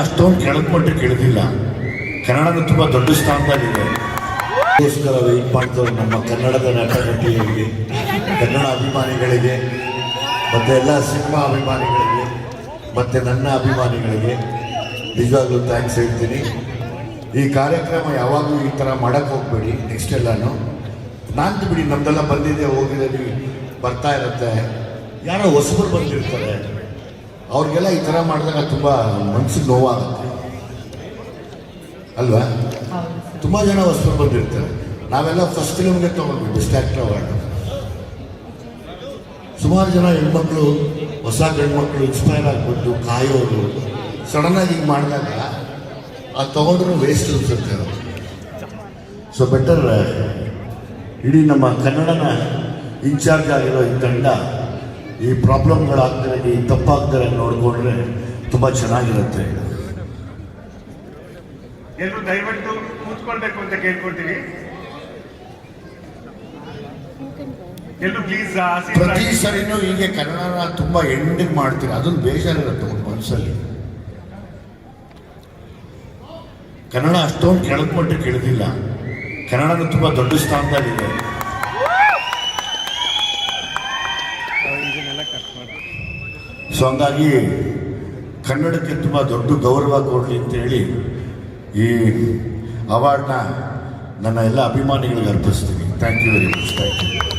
ಅಷ್ಟೊಂದು ಕೆಳದ ಮಟ್ಟಕ್ಕೆ ಇಳಿದಿಲ್ಲ. ಕನ್ನಡದ ತುಂಬ ದೊಡ್ಡ ಸ್ಥಾನದಲ್ಲಿದೆ. ಅದಕ್ಕೋಸ್ಕರ ವೆಯ್ಟ್ ಮಾಡ್ತಾರೆ ನಮ್ಮ ಕನ್ನಡದ ನಟನಟಿಯರಿಗೆ, ಕನ್ನಡ ಅಭಿಮಾನಿಗಳಿಗೆ, ಮತ್ತು ಎಲ್ಲ ಸಿನಿಮಾ ಅಭಿಮಾನಿಗಳಿಗೆ, ಮತ್ತು ನನ್ನ ಅಭಿಮಾನಿಗಳಿಗೆ ನಿಜವಾಗ್ಲೂ ಥ್ಯಾಂಕ್ಸ್ ಹೇಳ್ತೀನಿ. ಈ ಕಾರ್ಯಕ್ರಮ ಯಾವಾಗಲೂ ಈ ಥರ ಮಾಡೋಕ್ಕೆ ಹೋಗ್ಬೇಡಿ. ನೆಕ್ಸ್ಟ್ ಎಲ್ಲನೂ ನಾಂತು ಬಿಡಿ, ನಮ್ದೆಲ್ಲ ಬಂದಿದೆ ಹೋಗಿದೆ, ಬರ್ತಾ ಇರುತ್ತೆ. ಯಾರೋ ಹೊಸಬರು ಬಂದಿರ್ತಾರೆ, ಅವ್ರಿಗೆಲ್ಲ ಈ ಥರ ಮಾಡಿದಾಗ ತುಂಬ ಮನಸ್ಸಿಗೆ ನೋವಾಗುತ್ತೆ ಅಲ್ವಾ? ತುಂಬ ಜನ ಹೊಸಬರು ಬಂದಿರ್ತಾರೆ. ನಾವೆಲ್ಲ ಫಸ್ಟ್ ಫಿಲ್ಮ್ಗೆ ತೊಗೊಂಡ್ವಿ ಬೆಸ್ಟ್ ಆ್ಯಕ್ಟರ್ ಅವಾರ್ಡ್. ಸುಮಾರು ಜನ ಹೆಣ್ಮಕ್ಳು, ಹೊಸ ಗಂಡ್ಮಕ್ಳು ಇನ್ಸ್ಪೈರ್ ಆಗಿಬಿಟ್ಟು ಕಾಯೋರು ಸಡನ್ನಾಗಿ ಹಿಂಗೆ ಮಾಡಿದಾಗ ಅದು ತೊಗೊಂಡ್ರೂ ವೇಸ್ಟ್ ಅನ್ಸುತ್ತೆ. ಸೊ ಬೆಟರ್ ಇಡೀ ನಮ್ಮ ಕನ್ನಡನ ಇನ್ಚಾರ್ಜ್ ಆಗಿರೋ ಈ ತಂಡ ಈ ಪ್ರಾಬ್ಲಮ್ಗಳಾಗ್ತಾರೆ, ಈ ತಪ್ಪಾಗ್ತಾರೆ ನೋಡಿಕೊಂಡ್ರೆ ತುಂಬ ಚೆನ್ನಾಗಿರುತ್ತೆ. ಎಲ್ಲರೂ ದಯವಿಟ್ಟು ಕೂತ್ಕೊಳ್ಬೇಕು ಅಂತ ಕೇಳ್ಕೊಳ್ತೀವಿ. ಎಲ್ಲರೂ ಪ್ಲೀಸ್. ಪ್ರತಿ ಸರಿನೂ ಹೀಗೆ ಕನ್ನಡನ ತುಂಬ ಎಂಡಿಗೆ ಮಾಡ್ತೀರಿ, ಅದೊಂದು ಬೇಜಾರಿರುತ್ತೆ ಮನಸ್ಸಲ್ಲಿ. ಕನ್ನಡ ಅಷ್ಟೊಂದು ಕೆಳದ ಮಟ್ಟಕ್ಕೆ ಇಳಿದಿಲ್ಲ. ಕನ್ನಡದ ತುಂಬ ದೊಡ್ಡ ಸ್ಥಾನದಲ್ಲಿದೆ. ಸೊ ಹಂಗಾಗಿ ಕನ್ನಡಕ್ಕೆ ತುಂಬ ದೊಡ್ಡ ಗೌರವ ಕೊಡಲಿ ಅಂತೇಳಿ ಈ ಅವಾರ್ಡ್ನ ನನ್ನ ಎಲ್ಲ ಅಭಿಮಾನಿಗಳಿಗೆ ಅರ್ಪಿಸ್ತೀನಿ. Thank you very much. Thank you.